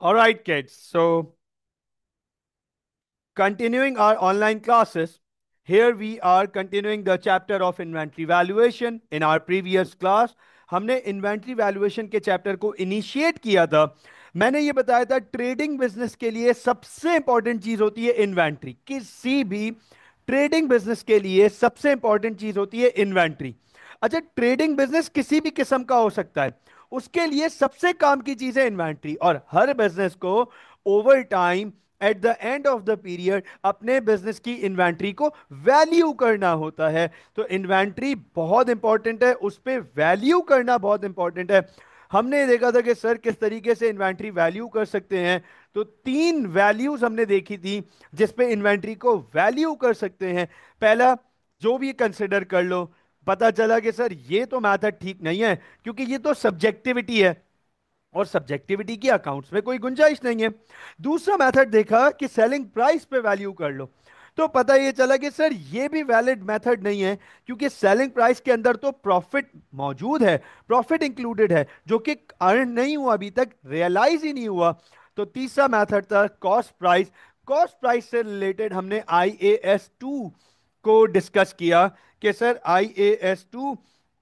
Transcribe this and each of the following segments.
All right, kids. So, continuing our online classes, here we are continuing the chapter of inventory valuation. In our previous class, हमने inventory valuation के chapter को initiate किया था। मैंने ये बताया था ट्रेडिंग बिजनेस के लिए सबसे इंपॉर्टेंट चीज होती है इन्वेंट्री। किसी भी ट्रेडिंग बिजनेस के लिए सबसे इंपॉर्टेंट चीज होती है इन्वेंट्री। अच्छा, ट्रेडिंग बिजनेस किसी भी किस्म का हो सकता है, उसके लिए सबसे काम की चीज है इन्वेंट्री। और हर बिजनेस को over time, at the end of the period, अपने बिजनेस की इन्वेंट्री को वैल्यू करना होता है। तो इन्वेंट्री बहुत इंपॉर्टेंट है, उस पर वैल्यू करना बहुत इंपॉर्टेंट है। हमने देखा था कि सर किस तरीके से इन्वेंट्री वैल्यू कर सकते हैं। तो तीन वैल्यूज हमने देखी थी जिस पे इन्वेंट्री को वैल्यू कर सकते हैं। पहला, जो भी कंसिडर कर लो, पता चला कि सर ये तो मैथड ठीक नहीं है क्योंकि ये तो सब्जेक्टिविटी है और सब्जेक्टिविटी की अकाउंट्स में कोई गुंजाइश नहीं है। दूसरा मेथड देखा कि सेलिंग प्राइस पे वैल्यू कर लो, तो पता ये चला कि सर ये भी वैलिड मेथड नहीं है क्योंकि सेलिंग प्राइस के अंदर तो प्रॉफिट मौजूद है, प्रॉफिट इंक्लूडेड है जो कि अर्न नहीं हुआ, अभी तक रियलाइज ही नहीं हुआ। तो तीसरा मेथड था कॉस्ट प्राइस। कॉस्ट प्राइस से रिलेटेड हमने IAS 2 को डिस्कस किया कि सर IAS 2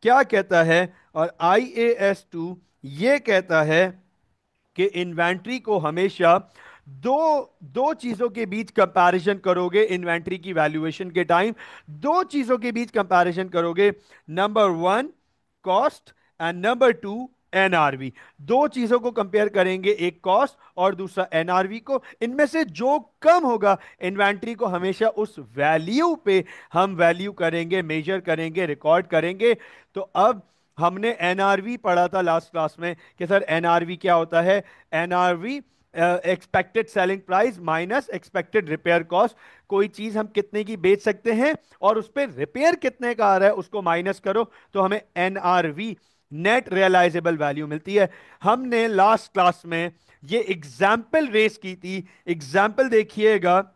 क्या कहता है। और IAS 2 ये कहता है कि इन्वेंट्री को हमेशा दो दो चीजों के बीच कंपैरिजन करोगे। इन्वेंट्री की वैल्यूएशन के टाइम दो चीजों के बीच कंपैरिजन करोगे। Number one, cost, and number two, NRV. दो चीजों को कंपेयर करेंगे, एक कॉस्ट और दूसरा एनआरवी को। इनमें से जो कम होगा, इन्वेंट्री को हमेशा उस वैल्यू पे हम वैल्यू करेंगे, मेजर करेंगे, रिकॉर्ड करेंगे। तो अब हमने एनआरवी पढ़ा था लास्ट क्लास में कि सर एनआरवी क्या होता है। NRV expected selling price minus expected repair cost. कोई चीज हम कितने की बेच सकते हैं और उस पर रिपेयर कितने का आ रहा है उसको माइनस करो तो हमें एनआरवी, नेट रियलाइजेबल वैल्यू मिलती है। हमने लास्ट क्लास में ये एग्जाम्पल रेस की थी। एग्जाम्पल देखिएगा,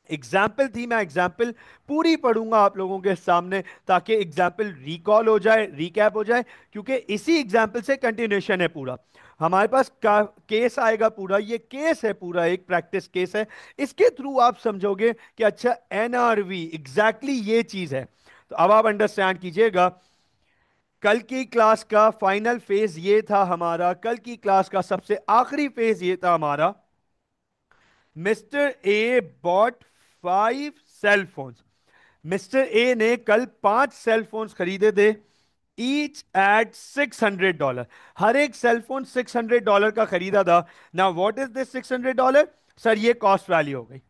एग्जाम्पल थी, मैं एग्जाम्पल पूरी पढ़ूंगा आप लोगों के सामने ताकि एग्जाम्पल रिकॉल हो जाए, रिकैप हो जाए, क्योंकि इसी एग्जाम्पल से कंटिन्यूशन है पूरा। हमारे पास केस आएगा पूरा, ये केस है पूरा, एक प्रैक्टिस केस है। इसके थ्रू आप समझोगे कि अच्छा एनआरवी एग्जैक्टली ये चीज है। तो अब आप अंडरस्टैंड कीजिएगा। कल की क्लास का फाइनल फेज ये था हमारा, कल की क्लास का सबसे आखिरी फेज ये था हमारा, mister A bought 5 cell phones. Mister A ने कल 5 सेल फोन्स खरीदे थे, ईच एट $600। हर एक सेलफोन $600 का खरीदा था। ना व्हाट इज दिस $600? सर ये कॉस्ट वैल्यू हो गई।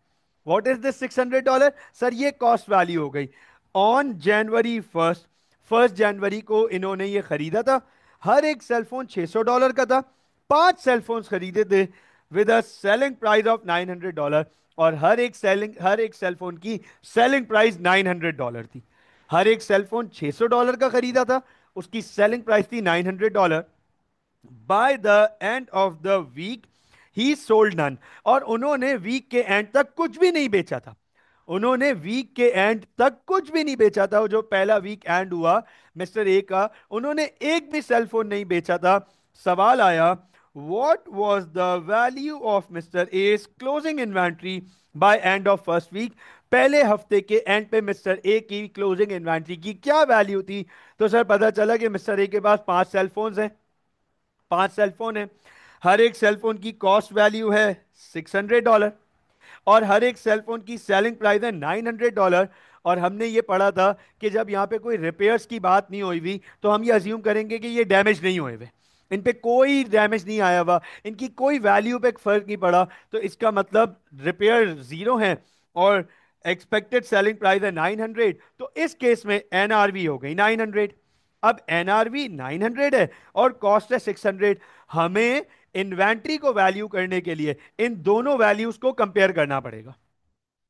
What is this $600? सर ये कॉस्ट वैल्यू हो गई। ऑन January 1, 1 जनवरी को इन्होंने ये खरीदा था। हर एक सेलफोन $600 का था। 5 सेलफोन्स खरीदे थे with a selling price of $900। और हर एक सेलफोन की सेलिंग प्राइस $900 थी। हर एक सेलफोन $600 का खरीदा था, उसकी सेलिंग प्राइस थी $900। By the end of the week ही सोल्ड नन। और उन्होंने वीक के एंड तक कुछ भी नहीं बेचा था। उन्होंने वीक के एंड तक कुछ भी नहीं बेचा था। वो जो पहला वीक एंड हुआ मिस्टर ए का, उन्होंने एक भी सेलफोन नहीं बेचा था। सवाल आया, what was the value of mister A's closing inventory by end of first week? पहले हफ्ते के एंड पे मिस्टर ए की क्लोजिंग इन्वेंट्री की क्या वैल्यू थी? तो सर पता चला कि मिस्टर ए के पास 5 सेलफोन्स हैं, 5 सेलफोन है। हर एक सेलफोन की कॉस्ट वैल्यू है $600 और हर एक सेलफोन की सेलिंग प्राइस है $900। और हमने ये पढ़ा था कि जब यहाँ पे कोई रिपेयर्स की बात नहीं हुई हुई तो हम ये अज्यूम करेंगे कि ये डैमेज नहीं हुए हुए, इन पे कोई डैमेज नहीं आया हुआ, इनकी कोई वैल्यू पे फर्क नहीं पड़ा। तो इसका मतलब रिपेयर जीरो है और एक्सपेक्टेड सेलिंग प्राइस है 900। तो इस केस में एनआरवी हो गई 900। अब एनआरवी 900 है और कॉस्ट है 600। हमें इन्वेंट्री को वैल्यू करने के लिए इन दोनों वैल्यूज को कंपेयर करना पड़ेगा।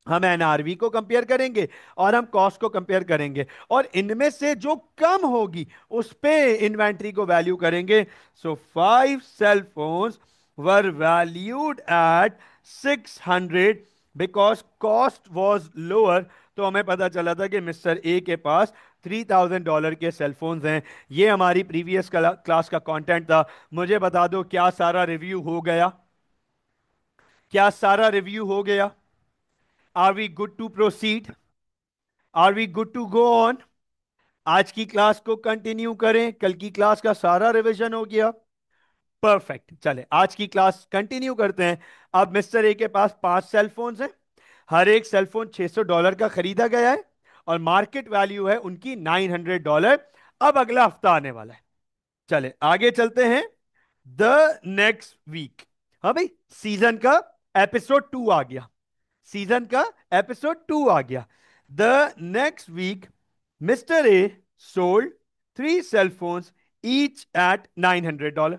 हम एनआरवी को कंपेयर करेंगे और हम कॉस्ट को कंपेयर करेंगे और इनमें से जो कम होगी उस पे इन्वेंट्री को वैल्यू करेंगे। So 5 cell phones were valued at 600 because cost was lower. तो हमें पता चला था कि मिस्टर ए के पास $3000 के सेलफोन्स हैं। ये हमारी प्रीवियस क्लास का कंटेंट था। मुझे बता दो क्या सारा रिव्यू हो गया? क्या सारा रिव्यू हो गया? Are we good to proceed? Are we good to go on? आज की क्लास को कंटिन्यू करें? कल की क्लास का सारा रिवीजन हो गया। परफेक्ट, चले आज की क्लास कंटिन्यू करते हैं। अब मिस्टर ए के पास 5 सेल फोन्स हैं। हर एक सेलफोन $600 का खरीदा गया है और मार्केट वैल्यू है उनकी $900। अब अगला हफ्ता आने वाला है। चले आगे चलते हैं। द नेक्स्ट वीक, हाँ भाई, सीजन का एपिसोड 2 आ गया। सीजन का एपिसोड 2 आ गया। The next week mister A sold 3 cellphones each at $900।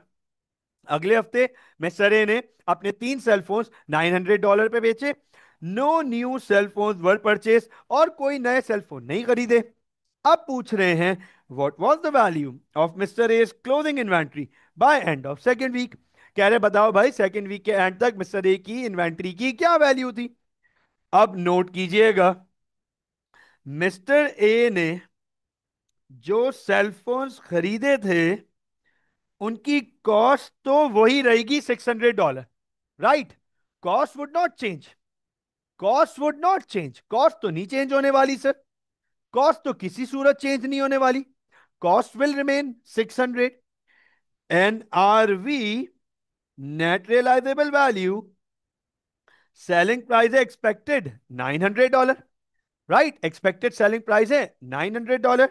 अगले हफ्ते मिस्टर ए ने अपने 3 सेलफोन्स $900 पे बेचे। No new cellphones were purchase, और कोई नए सेलफोन नहीं खरीदे। अब पूछ रहे हैं what was the value of mister A's closing inventory by end of second week. कह रहे बताओ भाई सेकेंड वीक के एंड तक मिस्टर ए की इन्वेंट्री की क्या वैल्यू थी। अब नोट कीजिएगा, मिस्टर ए ने जो सेलफोन्स खरीदे थे उनकी कॉस्ट तो वही रहेगी $600। Right? Cost would not change. Cost would not change, cost तो नहीं चेंज होने वाली सर। कॉस्ट तो किसी सूरत चेंज नहीं होने वाली। Cost will remain 600। N R V, net realisable value, selling price है expected $900। Right? Expected selling price है $900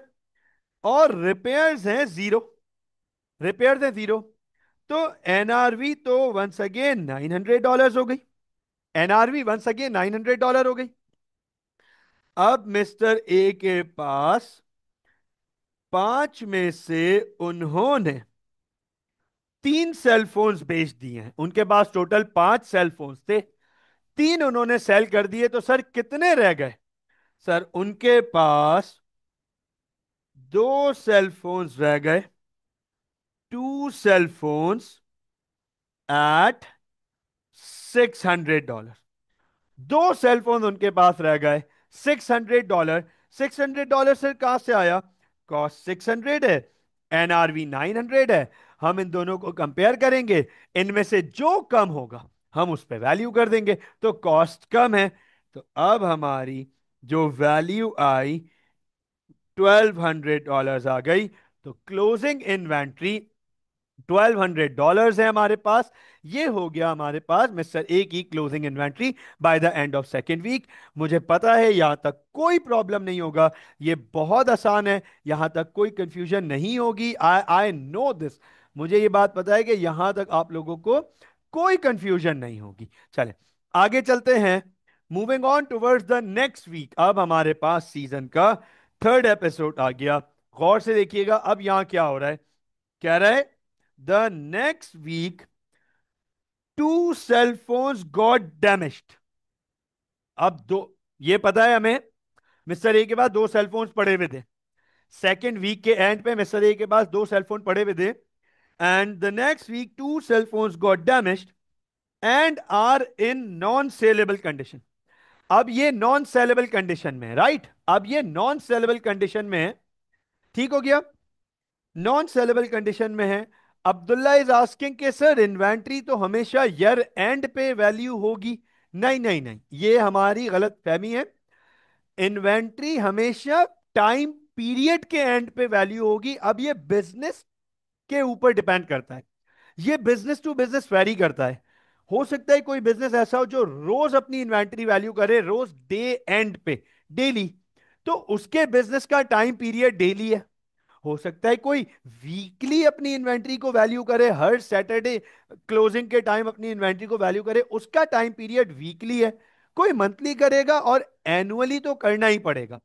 और रिपेयर्स हैं 0। रिपेयर्स हैं 0। तो एनआरवी तो वंस अगेन $900 हो गई। एनआरवी वंस अगेन $900 हो गई। अब मिस्टर ए के पास 5 में से उन्होंने 3 सेलफोन्स बेच दिए हैं। उनके पास टोटल 5 सेलफोन्स थे, 3 उन्होंने सेल कर दिए, तो सर कितने रह गए? सर उनके पास 2 सेलफोन्स रह गए। 2 सेलफोन्स एट $600। 2 सेलफोन उनके पास रह गए $600। $600 से कहां से आया? कॉस्ट 600 है, एनआरवी 900 है। हम इन दोनों को कंपेयर करेंगे, इनमें से जो कम होगा हम उस पर वैल्यू कर देंगे। तो कॉस्ट कम है, तो अब हमारी जो वैल्यू आई $1200 आ गई। तो क्लोजिंग इन्वेंट्री $1200 है हमारे पास। ये हो गया हमारे पास मिस्टर ए की closing inventory by the end of second week. मुझे पता है यहां तक कोई प्रॉब्लम नहीं होगा, ये बहुत आसान है, यहां तक कोई कंफ्यूजन नहीं होगी। आई आई नो दिस। मुझे ये बात पता है कि यहां तक आप लोगों को कोई कंफ्यूजन नहीं होगी। चले आगे चलते हैं। Moving on towards the next week, अब हमारे पास सीजन का 3rd एपिसोड आ गया। गौर से देखिएगा अब यहां क्या हो रहा है। कह रहा है the next week 2 cellphones got damaged. अब दो, ये पता है हमें मिस्टर ए के पास 2 सेलफोन्स पड़े हुए थे। सेकेंड वीक के एंड पे मिस्टर ए के पास 2 सेलफोन पड़े हुए थे। And the next week 2 cellphones got damaged and are in non saleable condition. अब ये नॉन सेलेबल कंडीशन में है। राइट? अब ये नॉन सेलेबल कंडीशन में है। ठीक हो गया? नॉन सेलेबल कंडीशन में है। अब्दुल्ला इज आस्किंग के सर इन्वेंट्री तो हमेशा ईयर एंड पे वैल्यू होगी। नहीं नहीं नहीं, ये हमारी गलत फहमी है। इन्वेंट्री हमेशा टाइम पीरियड के एंड पे वैल्यू होगी। अब ये बिजनेस के ऊपर डिपेंड करता है। ये बिजनेस टू बिजनेस वेरी करता है। हो सकता है कोई बिजनेस ऐसा हो जो रोज अपनी इन्वेंट्री वैल्यू करे, रोज डे एंड पे, डेली, तो उसके बिजनेस का टाइम पीरियड डेली है। हो सकता है कोई वीकली अपनी इन्वेंट्री को वैल्यू करे, हर सैटरडे क्लोजिंग के टाइम अपनी इन्वेंट्री को वैल्यू करे, उसका टाइम पीरियड वीकली है। कोई मंथली करेगा और एनुअली तो करना ही पड़ेगा।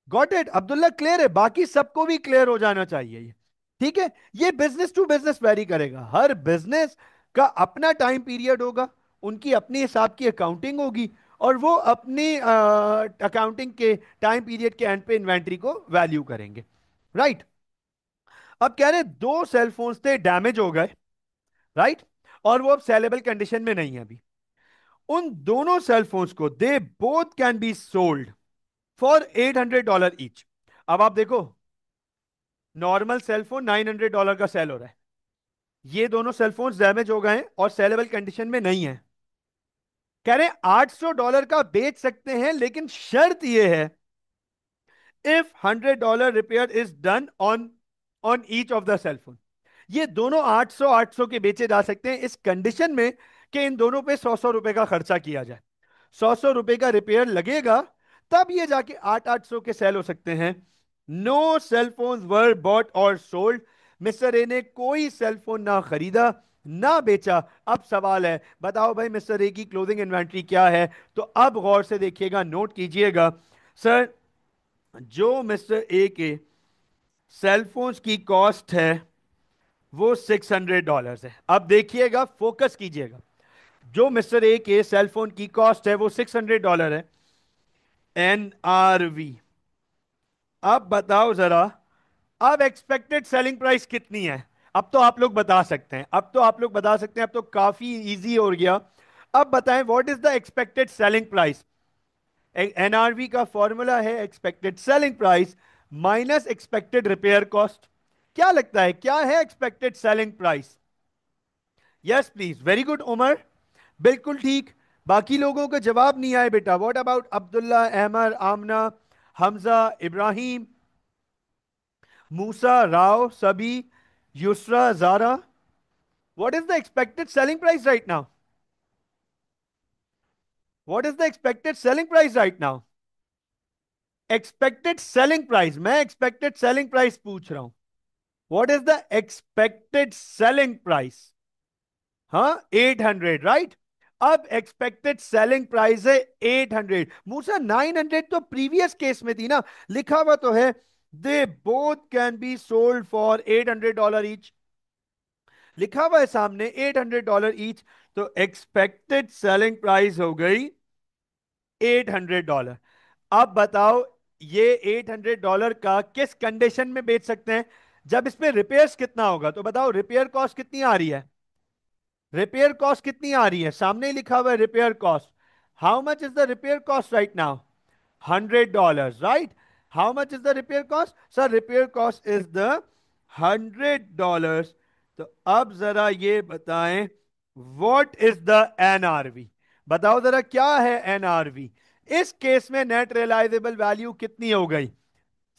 Got it Abdullah? क्लियर है? बाकी सबको भी क्लियर हो जाना चाहिए ये। ठीक है? ये बिजनेस टू बिजनेस वेरी करेगा। हर बिजनेस का अपना टाइम पीरियड होगा, उनकी अपनी हिसाब की अकाउंटिंग होगी, और वो अपनी अकाउंटिंग के टाइम पीरियड के एंड पे इन्वेंट्री को वैल्यू करेंगे। राइट? अब कह रहे 2 सेलफोन्स थे, डैमेज हो गए। राइट? और वो अब सेलेबल कंडीशन में नहीं है अभी। उन दोनों सेलफोन्स को they both can be sold for $800 each. अब आप देखो, नॉर्मल सेलफोन $900 का सेल हो रहा है। ये दोनों सेलफोन्स डैमेज हो गए हैं और सेलेबल कंडीशन में नहीं है। कह रहे हैं $800 का बेच सकते हैं, लेकिन शर्त यह है, if $100 repair is done on on each of the cell phone. ये दोनों 800 800 के बेचे जा सकते हैं इस कंडीशन में कि इन दोनों पे 100 100 रुपए का खर्चा किया जाए। 100 100 रुपए का रिपेयर लगेगा, तब ये जाके 800 800 के सेल हो सकते हैं। नो सेल फोन वर बॉट और सोल्ड। मिस्टर ए ने कोई सेल फोन ना खरीदा ना बेचा। अब सवाल है, बताओ भाई मिस्टर ए की क्लोजिंग इन्वेंट्री क्या है? तो अब गौर से देखिएगा, नोट कीजिएगा। सर, जो मिस्टर ए के सेलफोन्स की कॉस्ट है वो $600 है। अब देखिएगा, फोकस कीजिएगा। जो मिस्टर ए के सेलफोन की कॉस्ट है वो $600 है। एनआरवी। अब बताओ जरा, अब एक्सपेक्टेड सेलिंग प्राइस कितनी है? अब तो आप लोग बता सकते हैं, अब तो आप लोग बता सकते हैं, अब तो काफी इजी हो गया। अब बताएं, what is the expected selling price? NRV का फॉर्मूला है expected selling price minus expected repair cost. क्या लगता है, क्या है expected selling price? Yes please, very good Umar, बिल्कुल ठीक। बाकी लोगों का जवाब नहीं आए बेटा। व्हाट अबाउट अब्दुल्ला, अहमद, आमना, हमजा, इब्राहिम, मूसा, राव, सभी, Yusra, Zara? What is the expected selling price right now? What is the expected selling price right now? Expected selling price, मैं एक्सपेक्टेड सेलिंग प्राइस पूछ रहा हूं। What is the expected selling price? हाँ, 800, राइट। अब expected selling price है 800। मूसा, 900 तो previous case में थी ना, लिखा हुआ तो है they both can be sold for $800 each. लिखा हुआ है सामने $800 ईच। तो एक्सपेक्टेड सेलिंग प्राइस हो गई $800। अब बताओ, ये $800 का किस कंडीशन में बेच सकते हैं? जब इस पे रिपेयर्स कितना होगा? तो बताओ, रिपेयर कॉस्ट कितनी आ रही है? रिपेयर कॉस्ट कितनी आ रही है? सामने ही लिखा हुआ है repair cost. How much is the repair cost right now? $100, right. How much is the repair cost? Sir, repair cost is the $100। तो अब जरा ये बताएं, व्हाट इज द एनआरवी? बताओ जरा, क्या है एनआरवी? इस केस में नेट रियलाइजेबल वैल्यू कितनी हो गई?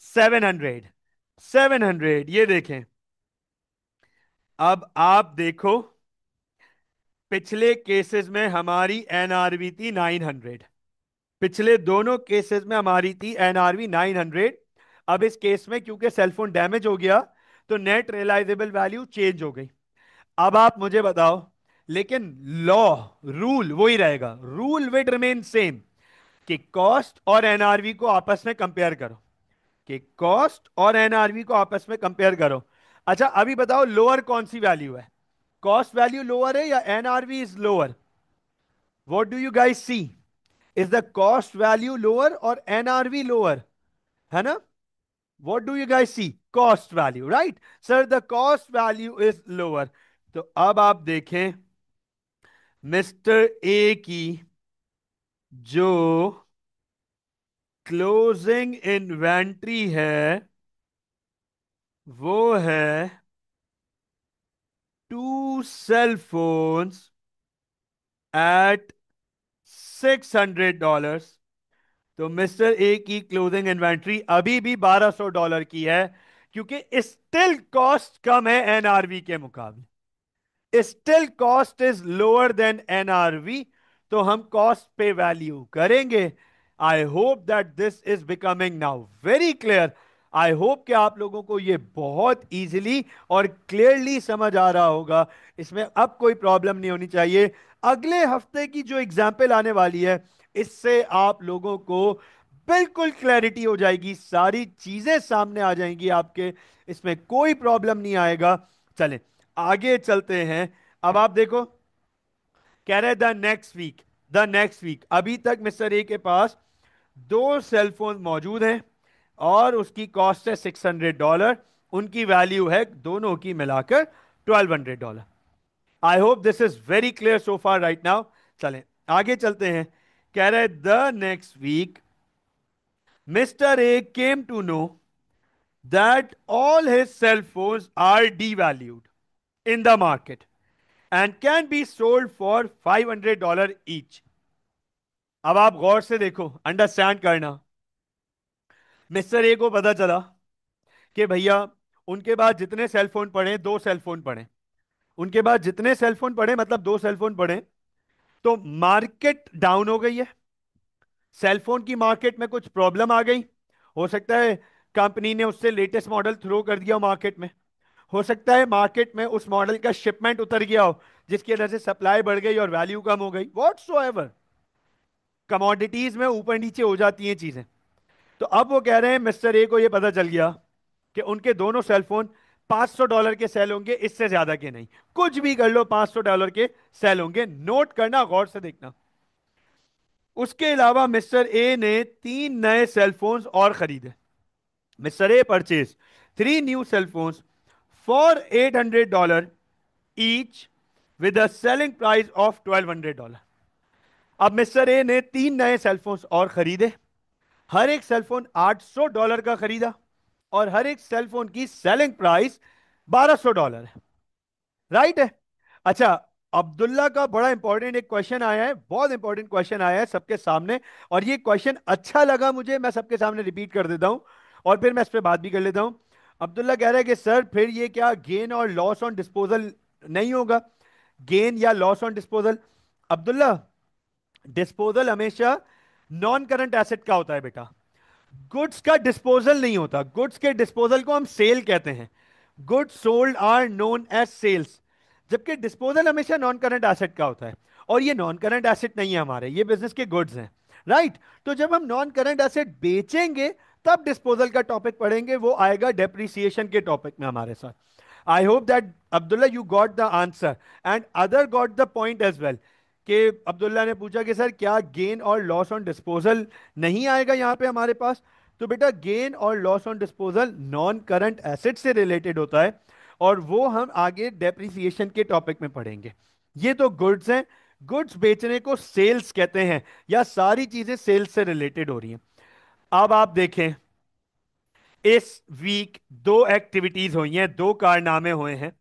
700। 700, ये देखें। अब आप देखो, पिछले केसेस में हमारी एनआरवी थी 900। पिछले दोनों केसेस में हमारी थी एनआरवी 900। अब इस केस में क्योंकि सेलफोन डैमेज हो गया, तो नेट रियलाइजेबल वैल्यू चेंज हो गई। अब आप मुझे बताओ, लेकिन लॉ, रूल वही रहेगा, रूल विड रिमेन सेम, कि कॉस्ट और एनआरवी को आपस में कंपेयर करो। कि कॉस्ट और एनआरवी को आपस में कंपेयर करो। अच्छा, अभी बताओ, लोअर कौन सी वैल्यू है? कॉस्ट वैल्यू लोअर है या NRV is lower? What do you guys see? Is the cost value lower और एनआरवी लोअर? है ना? What do you guys see? Cost value, right. Sir, the cost value is lower. तो अब आप देखें, mister A की जो closing inventory है वो है टू सेल फोन्स एट $600। तो मिस्टर ए की क्लोजिंग इन्वेंट्री अभी भी $1200 की है, क्योंकि स्टिल कॉस्ट कम है एनआरवी के मुकाबले। Still cost is lower than NRV. तो हम कॉस्ट पे वैल्यू करेंगे। आई hope that this is becoming now very clear. I hope कि आप लोगों को ये बहुत इजीली और क्लियरली समझ आ रहा होगा। इसमें अब कोई प्रॉब्लम नहीं होनी चाहिए। अगले हफ्ते की जो एग्जाम्पल आने वाली है, इससे आप लोगों को बिल्कुल क्लैरिटी हो जाएगी, सारी चीजें सामने आ जाएंगी आपके। इसमें कोई प्रॉब्लम नहीं आएगा। चलें, आगे चलते हैं। अब आप देखो, कह रहे the next week. The next week, अभी तक मिस्टर ए के पास दो सेलफोन मौजूद हैं और उसकी कॉस्ट है $600। उनकी वैल्यू है दोनों की मिलाकर $1200। I hope this is very clear so far right now. चलें, आगे चलते हैं। कह रहे the next week mister A came to know that all his cell phones are devalued in the market and can be sold for $500 each. अब आप गौर से देखो, अंडरस्टैंड करना। मिस्टर ए को पता चला कि भैया उनके पास जितने सेल फोन पड़े, दो सेल फोन पड़े, उनके पास जितने सेल फोन पड़े मतलब दो सेल फोन पड़े, तो मार्केट डाउन हो गई है। सेलफोन की मार्केट में कुछ प्रॉब्लम आ गई। हो सकता है कंपनी ने उससे लेटेस्ट मॉडल थ्रो कर दिया मार्केट में। हो सकता है मार्केट में उस मॉडल का शिपमेंट उतर गया हो, जिसकी वजह से सप्लाई बढ़ गई और वैल्यू कम हो गई। व्हाट्सोएवर, कमोडिटीज में ऊपर नीचे हो जाती हैं चीजें। तो अब वो कह रहे हैं मिस्टर ए को ये पता चल गया कि उनके दोनों सेलफोन $500 के सेल होंगे, इससे ज्यादा के नहीं। कुछ भी कर लो, $500 के सेल होंगे। नोट करना, गौर से देखना। उसके अलावा मिस्टर ए ने तीन नए सेलफोन्स और खरीदे। Mister A purchase three new cellphones for $800 each with a selling price of $1200। अब मिस्टर ए ने तीन नए सेलफोन्स और खरीदे। हर एक सेलफोन $800 का खरीदा और हर एक सेलफोन की सेलिंग प्राइस $1200 है। राइट है। अच्छा, अब्दुल्ला का बड़ा इंपॉर्टेंट एक क्वेश्चन आया है, बहुत इंपॉर्टेंट क्वेश्चन आया है सबके सामने। और ये क्वेश्चन अच्छा लगा मुझे, मैं सबके सामने रिपीट कर देता हूं और फिर मैं इस पे बात भी कर लेता हूं। अब्दुल्ला कह रहा है कि सर फिर ये क्या गेन और लॉस ऑन डिस्पोजल नहीं होगा? गेन या loss on disposal, Abdullah, disposal हमेशा नॉन करंट एसेट का होता है बेटा। गुड्स का डिस्पोजल नहीं होता। गुड्स के डिस्पोजल को हम सेल कहते हैं। Goods sold are known as sales. जबकि डिस्पोजल हमेशा नॉन करंट एसेट का होता है। और ये नॉन करंट एसेट नहीं है हमारे, ये बिजनेस के गुड्स हैं। राइट। तो जब हम नॉन करंट एसेट बेचेंगे तब डिस्पोजल का टॉपिक पढ़ेंगे, वो आएगा डेप्रिसिएशन के टॉपिक में हमारे साथ। I hope that Abdullah you got the answer and other got the point as well. कि अब्दुल्ला ने पूछा कि सर क्या गेन और लॉस ऑन डिस्पोजल नहीं आएगा यहां पे हमारे पास? तो बेटा गेन और loss on disposal non current asset से रिलेटेड होता है और वो हम आगे डेप्रिसिएशन के टॉपिक में पढ़ेंगे। ये तो गुड्स हैं। गुड्स बेचने को सेल्स कहते हैं, या सारी चीजें सेल्स से रिलेटेड हो रही हैं। अब आप देखें, इस वीक दो एक्टिविटीज हुई हैं, दो कारनामे हुए हैं।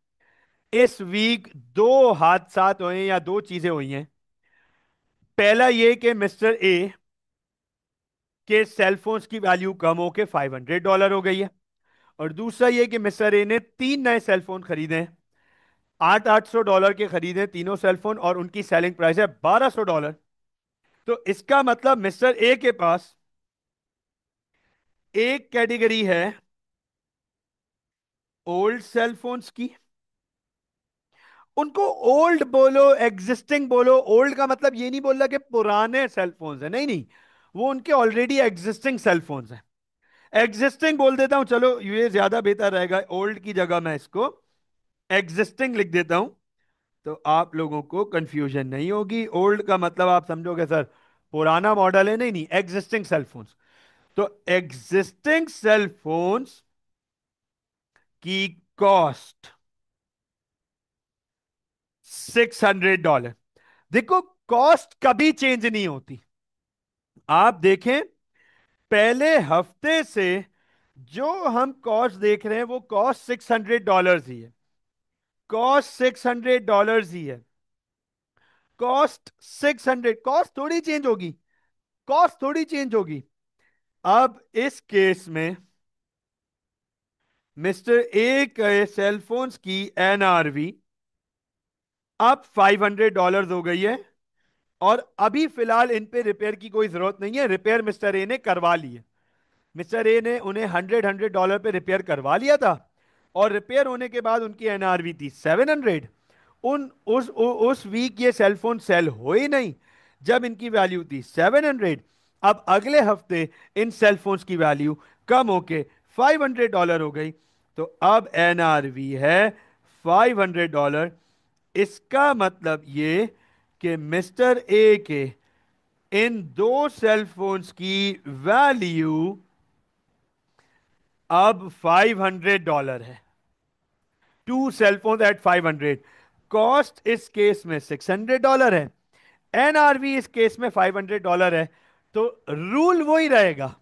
इस वीक दो हादसा हुए हैं या दो चीजें हुई हैं। पहला ये कि मिस्टर ए के सेलफोन्स की वैल्यू कम होके $500 हो गई है। और दूसरा ये कि मिस्टर ए ने तीन नए सेलफोन खरीदे हैं। $800 के खरीदे तीनों सेलफोन और उनकी सेलिंग प्राइस है $1200। तो इसका मतलब मिस्टर ए के पास एक कैटेगरी है ओल्ड सेलफोन्स की। उनको ओल्ड बोलो, एग्जिस्टिंग बोलो। ओल्ड का मतलब ये नहीं बोल रहा कि पुराने सेलफोन्स है, नहीं नहीं, वो उनके ऑलरेडी एग्जिस्टिंग सेलफोन्स हैं। एग्जिस्टिंग बोल देता हूं, चलो ये ज्यादा बेहतर रहेगा। ओल्ड की जगह मैं इसको एग्जिस्टिंग लिख देता हूं, तो आप लोगों को कंफ्यूजन नहीं होगी। ओल्ड का मतलब आप समझोगे सर पुराना मॉडल है, नहीं नहीं, एग्जिस्टिंग सेलफोन्स। तो एग्जिस्टिंग सेलफोन्स की कॉस्ट $600। देखो, कॉस्ट कभी चेंज नहीं होती। आप देखें, पहले हफ्ते से जो हम कॉस्ट देख रहे हैं वो कॉस्ट $600 ही है। कॉस्ट $600 ही है। कॉस्ट 600, कॉस्ट थोड़ी चेंज होगी। कॉस्ट थोड़ी चेंज होगी। अब इस केस में मिस्टर ए के सेलफोन्स की एनआरवी अब $500 हो गई है। और अभी फिलहाल इन पे रिपेयर की कोई जरूरत नहीं है, रिपेयर मिस्टर ए ने करवा ली है। मिस्टर ए ने उन्हें $100 पे रिपेयर करवा लिया था और रिपेयर होने के बाद उनकी एनआरवी थी 700। उस वीक ये सेलफोन सेल हो ही नहीं जब इनकी वैल्यू थी 700। अब अगले हफ्ते इन सेलफोन्स की वैल्यू कम होके $500 हो गई। तो अब एनआरवी है $500। इसका मतलब ये कि मिस्टर ए के इन दो सेलफोन्स की वैल्यू अब $500 है। Two cellphone at 500। कॉस्ट इस केस में $600 है, एनआरवी इस केस में $500 है। तो रूल वही रहेगा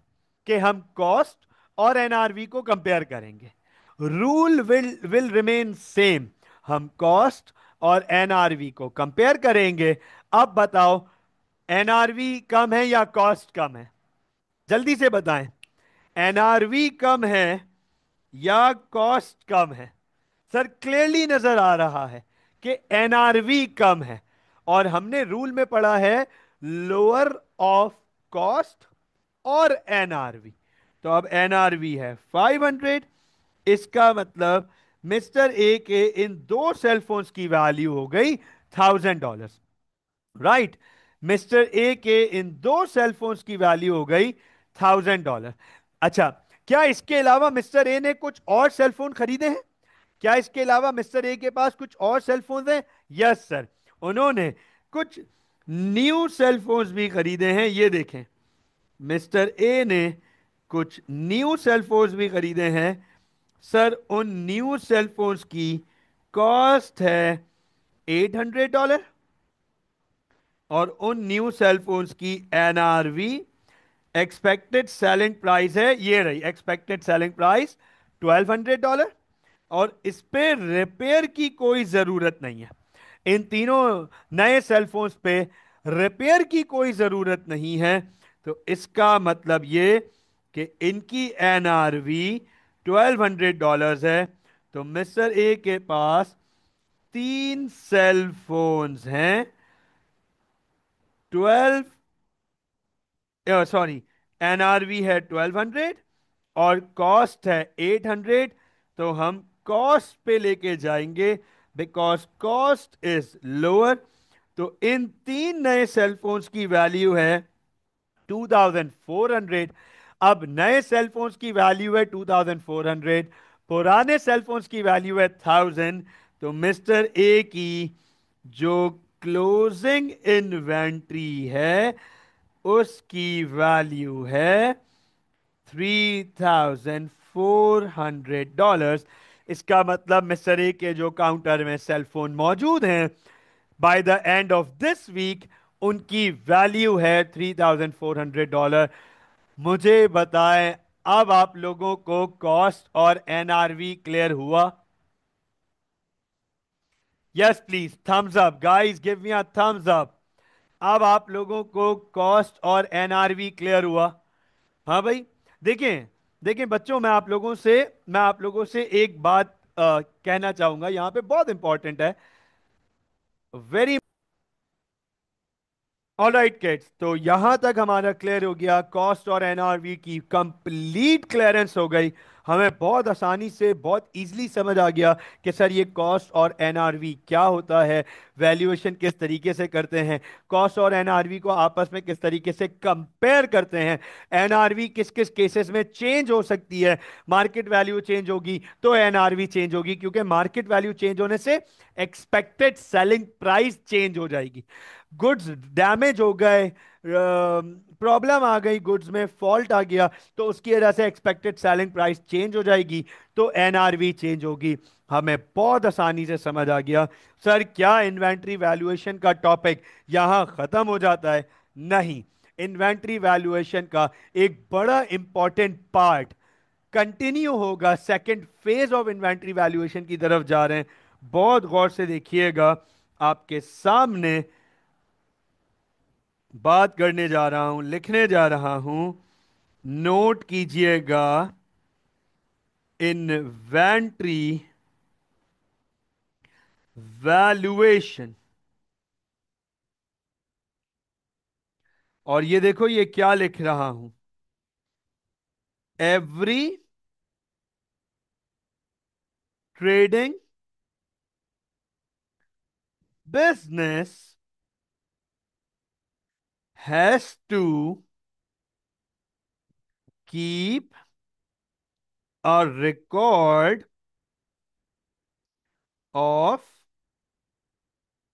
कि हम कॉस्ट और एनआरवी को कंपेयर करेंगे। Rule will remain same. हम कॉस्ट और एनआरवी को कंपेयर करेंगे। अब बताओ, एनआरवी कम है या कॉस्ट कम है? जल्दी से बताएं। एनआरवी कम है या कॉस्ट कम है? सर क्लियरली नजर आ रहा है कि एनआरवी कम है। और हमने रूल में पढ़ा है लोअर ऑफ कॉस्ट और एनआरवी। तो अब एनआरवी है 500। इसका मतलब मिस्टर ए के इन दो सेलफोन्स की वैल्यू हो गई $1000। राइट। मिस्टर ए के इन दो सेलफोन्स की वैल्यू हो गई $1000। अच्छा, क्या इसके अलावा मिस्टर ए ने कुछ और सेलफोन खरीदे हैं? क्या इसके अलावा मिस्टर ए के पास कुछ और सेलफोन्स हैं? यस सर, उन्होंने कुछ न्यू सेलफोन्स भी खरीदे हैं। ये देखें, मिस्टर ए ने कुछ न्यू सेलफोन्स भी खरीदे हैं। सर उन न्यू सेलफोन्स की कॉस्ट है $800। और उन न्यू सेलफोन्स की एनआरवी, एक्सपेक्टेड सेलिंग प्राइस है, ये रही एक्सपेक्टेड सेलिंग प्राइस $1200। और इस पे रिपेयर की कोई जरूरत नहीं है। इन तीनों नए सेलफोन्स पे रिपेयर की कोई जरूरत नहीं है। तो इसका मतलब ये कि इनकी एनआरवी $1200 है। तो मिस्टर ए के पास तीन सेल फोन्स हैं। 12, सॉरी, एनआरवी है 1200 और कॉस्ट है 800। तो हम कॉस्ट पे लेके जाएंगे बिकॉज कॉस्ट इज लोअर। तो इन तीन नए सेलफोन्स की वैल्यू है 2400। अब नए सेलफोन्स की वैल्यू है 2400, पुराने सेलफोन्स की वैल्यू है 1000। तो मिस्टर ए की जो क्लोजिंग इन्वेंट्री है उसकी वैल्यू है $3400। इसका मतलब मिस्टर ए के जो काउंटर में सेल फोन मौजूद हैं, by the end of this week उनकी वैल्यू है $3400। मुझे बताएं, अब आप लोगों को कॉस्ट और एनआरवी क्लियर हुआ? Yes please, thumbs up guys, give me a thumbs up. अब आप लोगों को कॉस्ट और एनआरवी क्लियर हुआ? हाँ भाई। देखें, देखें बच्चों, मैं आप लोगों से एक बात कहना चाहूंगा, यहां पे बहुत इंपॉर्टेंट है, वेरी। ऑलराइट किड्स, तो यहां तक हमारा क्लियर हो गया, कॉस्ट और एनआरवी की कंप्लीट क्लियरेंस हो गई। हमें बहुत आसानी से, बहुत इजीली समझ आ गया कि सर ये कॉस्ट और एनआरवी क्या होता है, वैल्यूएशन किस तरीके से करते हैं, कॉस्ट और एनआरवी को आपस में किस तरीके से कंपेयर करते हैं, एनआरवी किस किस केसेस में चेंज हो सकती है। मार्केट वैल्यू चेंज होगी तो एनआरवी चेंज होगी, क्योंकि मार्केट वैल्यू चेंज होने से एक्सपेक्टेड सेलिंग प्राइस चेंज हो जाएगी। गुड्स डैमेज हो गए, प्रॉब्लम आ गई, गुड्स में फॉल्ट आ गया, तो उसकी वजह से एक्सपेक्टेड सेलिंग प्राइस चेंज हो जाएगी, तो एनआरवी चेंज होगी। हमें बहुत आसानी से समझ आ गया। सर क्या इन्वेंट्री वैल्यूएशन का टॉपिक यहां खत्म हो जाता है? नहीं, इन्वेंट्री वैल्यूएशन का एक बड़ा इंपॉर्टेंट पार्ट कंटिन्यू होगा। Second phase of inventory valuation की तरफ जा रहे हैं, बहुत गौर से देखिएगा। आपके सामने बात करने जा रहा हूं, लिखने जा रहा हूं, नोट कीजिएगा। Inventory valuation. और ये देखो ये क्या लिख रहा हूं, every trading business has to keep a record of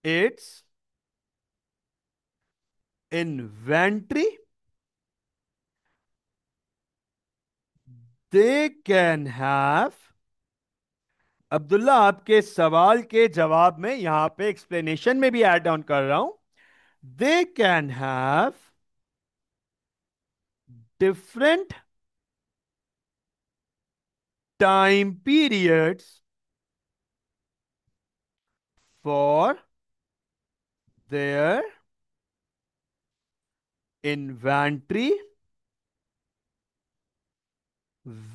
its inventory. They can have, Abdullah आपके सवाल के जवाब में यहां पे एक्सप्लेनेशन में भी ऐड ऑन कर रहा हूं, they can have different time periods for their inventory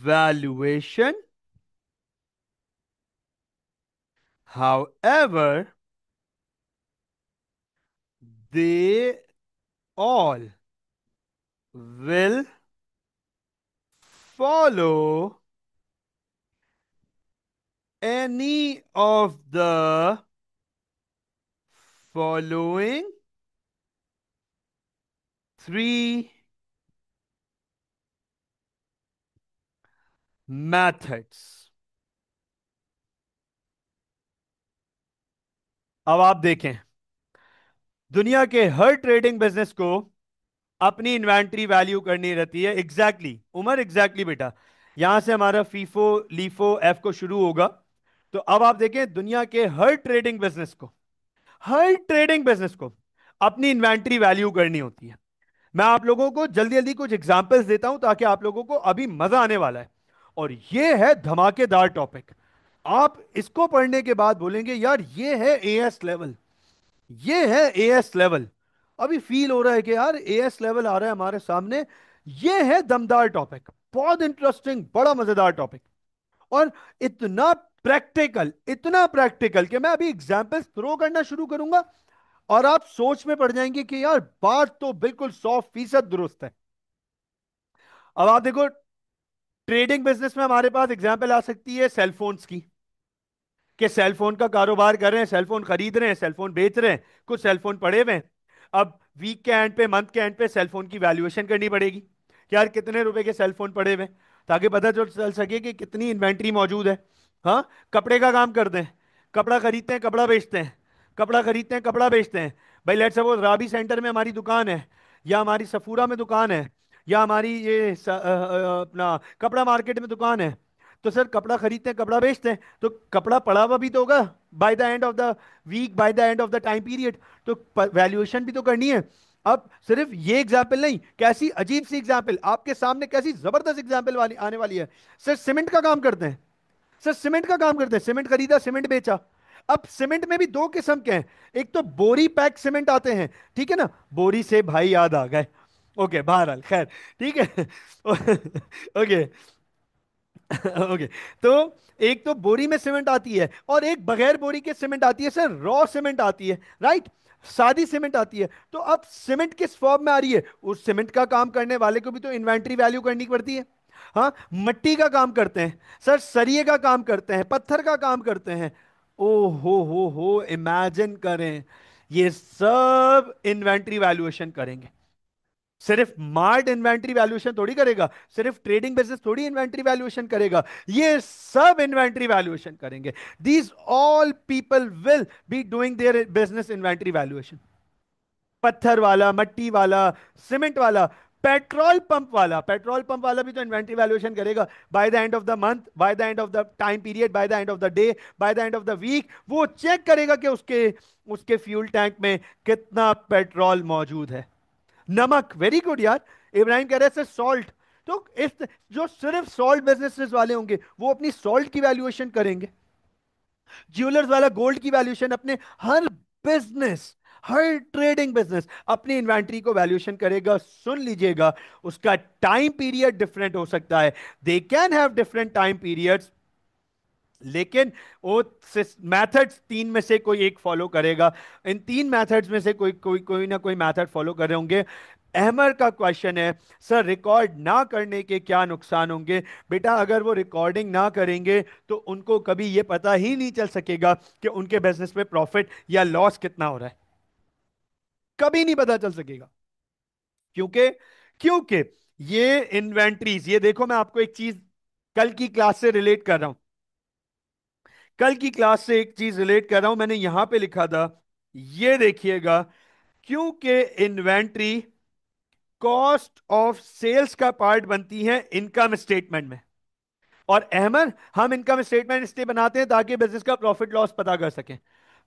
valuation. However, they all will follow any of the following three methods. अब आप देखें, दुनिया के हर ट्रेडिंग बिजनेस को अपनी इन्वेंट्री वैल्यू करनी रहती है। उमर एग्जैक्टली बेटा, यहां से हमारा फीफो लीफो एफ को शुरू होगा। तो अब आप देखें, दुनिया के हर ट्रेडिंग बिजनेस को अपनी इन्वेंट्री वैल्यू करनी होती है। मैं आप लोगों को जल्दी जल्दी कुछ एग्जांपल्स देता हूं ताकि आप लोगों को अभी मजा आने वाला है। और ये है धमाकेदार टॉपिक। आप इसको पढ़ने के बाद बोलेंगे यार ये है एएस लेवल, ये है एएस लेवल। अभी फील हो रहा है कि यार एएस लेवल आ रहा है हमारे सामने। ये है दमदार टॉपिक, बहुत इंटरेस्टिंग, बड़ा मजेदार टॉपिक। और इतना प्रैक्टिकल कि मैं अभी एग्जाम्पल्स थ्रो करना शुरू करूंगा और आप सोच में पड़ जाएंगे कि यार बात तो बिल्कुल 100% दुरुस्त है। अब आप देखो, ट्रेडिंग बिजनेस में हमारे पास एग्जाम्पल आ सकती है सेलफोन्स की, कि सेलफोन का कारोबार कर रहे हैं, सेलफोन खरीद रहे हैं, सेलफोन बेच रहे हैं, कुछ सेलफोन पड़े हुए हैं। अब वीक के एंड पे, मंथ के एंड पे सेलफोन की वैल्यूएशन करनी पड़ेगी कि यार कितने रुपए के सेलफोन पड़े हुए हैं, ताकि पता चल सके कि कितनी इन्वेंट्री मौजूद है। हाँ, कपड़े का काम करते हैं, कपड़ा खरीदते हैं, कपड़ा बेचते हैं, कपड़ा खरीदते हैं, कपड़ा बेचते हैं। भाई लेट्स सपोज राबी सेंटर में हमारी दुकान है, या हमारी सफूरा में दुकान है, या हमारी अपना कपड़ा मार्केट में दुकान है। तो सर कपड़ा खरीदते हैं, कपड़ा बेचते हैं, तो कपड़ा पड़ा हुआ भी तो होगा by the end of the week, by the end of the time period. तो वैल्यूएशन भी तो करनी है। अब सिर्फ ये एग्जाम्पल नहीं, कैसी अजीब सी एग्जाम्पल आपके सामने, कैसी जबरदस्त एग्जाम्पल वाली आने वाली है। सर सीमेंट का काम करते हैं, सर सीमेंट का काम करते हैं, सीमेंट खरीदा, सीमेंट बेचा। अब सीमेंट में भी दो किस्म के हैं, एक तो बोरी पैक सीमेंट आते हैं, ठीक है ना, बोरी से भाई याद आ गए, ओके बहरहाल खैर, ठीक है। ओके। ओके। तो एक तो बोरी में सीमेंट आती है और एक बगैर बोरी के सीमेंट आती है, सर रॉ सीमेंट आती है, राइट, सादी सीमेंट आती है। तो अब सीमेंट किस फॉर्म में आ रही है, उस सीमेंट का काम करने वाले को भी तो इन्वेंट्री वैल्यू करनी पड़ती है। हाँ, मट्टी का काम करते हैं, सर सरिये का काम करते हैं, पत्थर का काम करते हैं। ओ हो, इमेजिन करें, ये सब इन्वेंट्री वैल्यूएशन करेंगे। सिर्फ मार्ट इन्वेंट्री वैल्यूएशन थोड़ी करेगा, सिर्फ ट्रेडिंग बिजनेस थोड़ी इन्वेंट्री वैल्यूएशन करेगा, ये सब इन्वेंट्री वैल्यूएशन करेंगे। These all people will be doing their business inventory valuation. पत्थर वाला, मट्टी वाला, सीमेंट वाला, पेट्रोल पंप वाला भी तो इन्वेंट्री वैल्यूएशन करेगा। By the end of the month, by the end of the time period, by the end of the day, by the end of the week, वो चेक करेगा कि उसके उसके फ्यूल टैंक में कितना पेट्रोल मौजूद है। नमक, वेरी गुड यार, इब्राहिम कह रहे थे सॉल्ट। तो इस जो सिर्फ सॉल्ट बिजनेसेस वाले होंगे वो अपनी सॉल्ट की वैल्यूएशन करेंगे, ज्वेलर्स वाला गोल्ड की वैल्यूएशन, अपने हर बिजनेस, हर ट्रेडिंग बिजनेस अपनी इन्वेंट्री को वैल्यूएशन करेगा। सुन लीजिएगा, उसका टाइम पीरियड डिफरेंट हो सकता है, दे can have different time periods, लेकिन वो मैथड्स तीन में से कोई एक फॉलो करेगा। इन तीन मैथड्स में से कोई ना कोई मैथड फॉलो कर रहे होंगे। अहमर का क्वेश्चन है, सर रिकॉर्ड ना करने के क्या नुकसान होंगे? बेटा अगर वो रिकॉर्डिंग ना करेंगे तो उनको कभी ये पता ही नहीं चल सकेगा कि उनके बिजनेस में प्रॉफिट या लॉस कितना हो रहा है, कभी नहीं पता चल सकेगा। क्योंकि क्योंकि ये इन्वेंट्रीज, ये देखो मैं आपको एक चीज कल की क्लास से रिलेट कर रहा हूं, कल की क्लास से एक चीज रिलेट कर रहा हूं, मैंने यहां पे लिखा था, ये देखिएगा। क्योंकि इन्वेंट्री कॉस्ट ऑफ सेल्स का पार्ट बनती है इनकम स्टेटमेंट में, और अहमद हम इनकम स्टेटमेंट इसलिए बनाते हैं ताकि बिजनेस का प्रॉफिट लॉस पता कर सकें।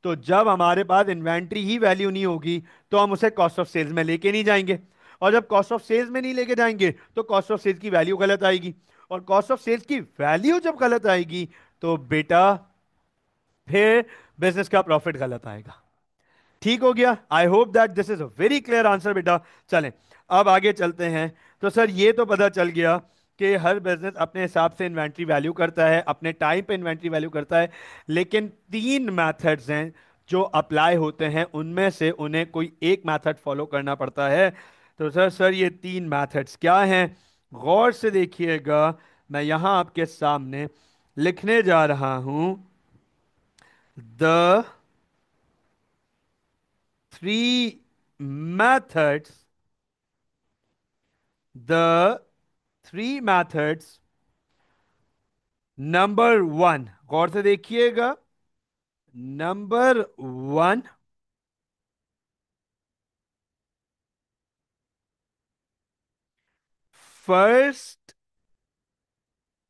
तो जब हमारे पास इन्वेंट्री ही वैल्यू नहीं होगी तो हम उसे कॉस्ट ऑफ सेल्स में लेके नहीं जाएंगे, और जब कॉस्ट ऑफ सेल्स में नहीं लेके जाएंगे तो कॉस्ट ऑफ सेल्स की वैल्यू गलत आएगी, और कॉस्ट ऑफ सेल्स की वैल्यू जब गलत आएगी तो बेटा फिर बिजनेस का प्रॉफिट गलत आएगा। ठीक हो गया। आई hope that this is a very clear answer बेटा। चलें, अब आगे चलते हैं। तो सर ये तो पता चल गया कि हर बिजनेस अपने हिसाब से इन्वेंट्री वैल्यू करता है, अपने टाइम पे इन्वेंट्री वैल्यू करता है। लेकिन तीन मेथड्स हैं जो अप्लाई होते हैं, उनमें से उन्हें कोई एक मेथड फॉलो करना पड़ता है। तो सर ये तीन मेथड्स क्या हैं? गौर से देखिएगा, मैं यहां आपके सामने लिखने जा रहा हूं। The three methods, the three methods, number one, गौर से देखिएगा। Number one, first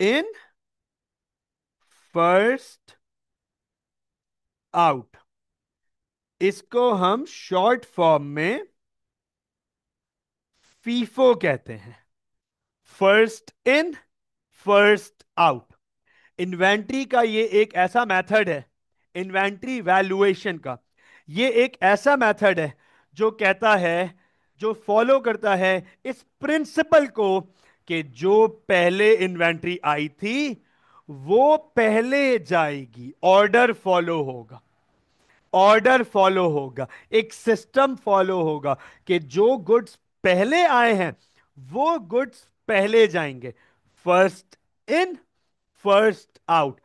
in first out, इसको हम शॉर्ट फॉर्म में फीफो कहते हैं। First in first out, inventory का ये एक ऐसा मेथड है, इन्वेंट्री वैल्यूएशन का ये एक ऐसा मेथड है जो कहता है, जो फॉलो करता है इस प्रिंसिपल को कि जो पहले इन्वेंट्री आई थी वो पहले जाएगी, ऑर्डर फॉलो होगा। ऑर्डर फॉलो होगा, एक सिस्टम फॉलो होगा कि जो गुड्स पहले आए हैं वो गुड्स पहले जाएंगे। फर्स्ट इन फर्स्ट आउट,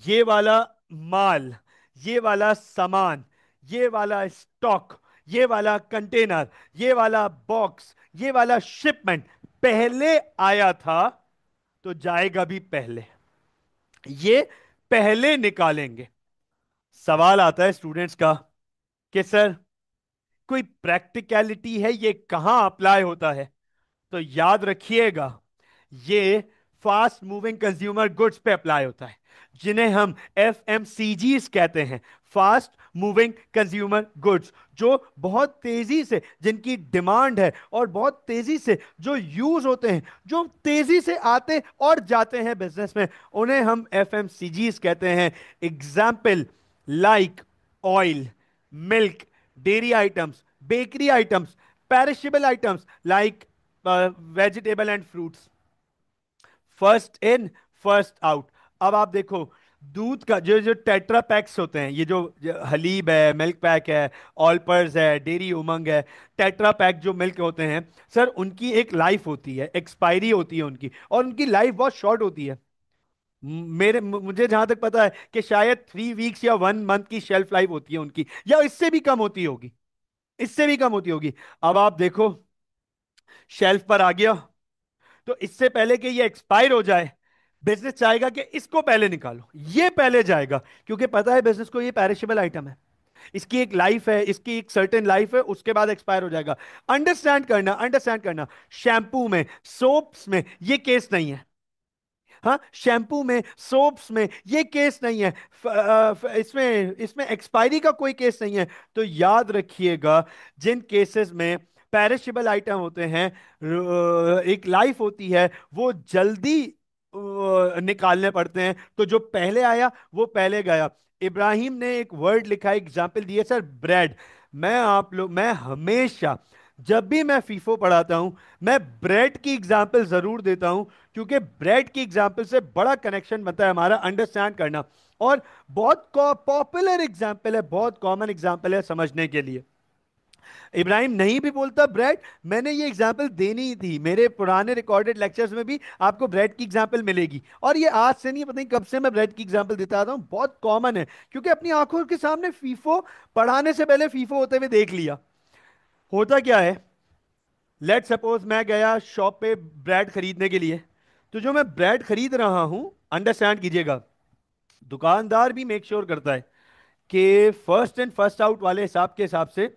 ये वाला माल, ये वाला सामान, ये वाला स्टॉक, ये वाला कंटेनर, ये वाला बॉक्स, ये वाला शिपमेंट पहले आया था तो जाएगा भी पहले, ये पहले निकालेंगे। सवाल आता है स्टूडेंट्स का कि सर कोई प्रैक्टिकलिटी है, ये कहां अप्लाई होता है? तो याद रखिएगा, ये फास्ट मूविंग कंज्यूमर गुड्स पे अप्लाई होता है, जिन्हें हम FMCGs कहते हैं, फास्ट मूविंग कंज्यूमर गुड्स, जो बहुत तेजी से जिनकी डिमांड है और बहुत तेजी से जो यूज होते हैं, जो तेजी से आते और जाते हैं बिजनेस में, उन्हें हम FMCGs कहते हैं। Example like oil, milk, dairy items, bakery items, perishable items like vegetable and fruits. First in first out. अब आप देखो, दूध का जो जो टेट्रा पैक्स होते हैं, ये जो हलीब है, मिल्क पैक है, ऑलपर्स है, डेयरी उमंग है, टेट्रा पैक जो मिल्क होते हैं सर, उनकी एक लाइफ होती है, एक्सपायरी होती है उनकी, और उनकी लाइफ बहुत शॉर्ट होती है। मुझे जहां तक पता है कि शायद 3 वीक्स या 1 मंथ की शेल्फ लाइफ होती है उनकी, या इससे भी कम होती होगी, इससे भी कम होती होगी। अब आप देखो, शेल्फ पर आ गया, तो इससे पहले कि ये एक्सपायर हो जाए, बिजनेस चाहेगा कि इसको पहले निकालो, ये पहले जाएगा, क्योंकि पता है बिजनेस को ये पेरिशेबल आइटम है, इसकी एक लाइफ है, इसकी एक सर्टेन लाइफ है, उसके बाद एक्सपायर हो जाएगा। अंडरस्टैंड करना, अंडरस्टैंड करना, शैम्पू में, सोप्स में ये केस नहीं है। हाँ, शैम्पू में, सोप्स में ये केस नहीं है। इसमें इसमें एक्सपायरी का कोई केस नहीं है। तो याद रखिएगा, जिन केसेस में पेरिशेबल आइटम होते हैं, एक लाइफ होती है, वो जल्दी निकालने पड़ते हैं। तो जो पहले आया वो पहले गया। इब्राहिम ने एक वर्ड लिखा है, एग्जाम्पल दिए सर, ब्रेड। मैं हमेशा जब भी मैं फीफो पढ़ाता हूं, मैं ब्रेड की एग्जाम्पल जरूर देता हूं, क्योंकि ब्रेड की एग्जाम्पल से बड़ा कनेक्शन बनता है हमारा, अंडरस्टैंड करना। और बहुत पॉपुलर एग्जाम्पल है, बहुत कॉमन एग्जाम्पल है समझने के लिए। इब्राहिम नहीं भी बोलता ब्रेड, मैंने ये एग्जाम्पल देनी ही थी, मेरे पुराने रिकॉर्डेड लेक्चर्स में भी आपको ब्रेड की एग्जाम्पल मिलेगी। और ये आज से नहीं, पता नहीं कब से मैं ब्रेड की एग्जाम्पल देता आता हूँ, बहुत कॉमन है, क्योंकि अपनी आंखों के सामने फीफो पढ़ाने से पहले फीफो होते हुए देख लिया। होता क्या है, लेट सपोज मैं गया शॉप पे ब्रेड खरीदने के लिए, तो जो मैं ब्रेड खरीद रहा हूं, अंडरस्टैंड कीजिएगा, दुकानदार भी मेक श्योर करता है कि फर्स्ट इन फर्स्ट आउट वाले हिसाब से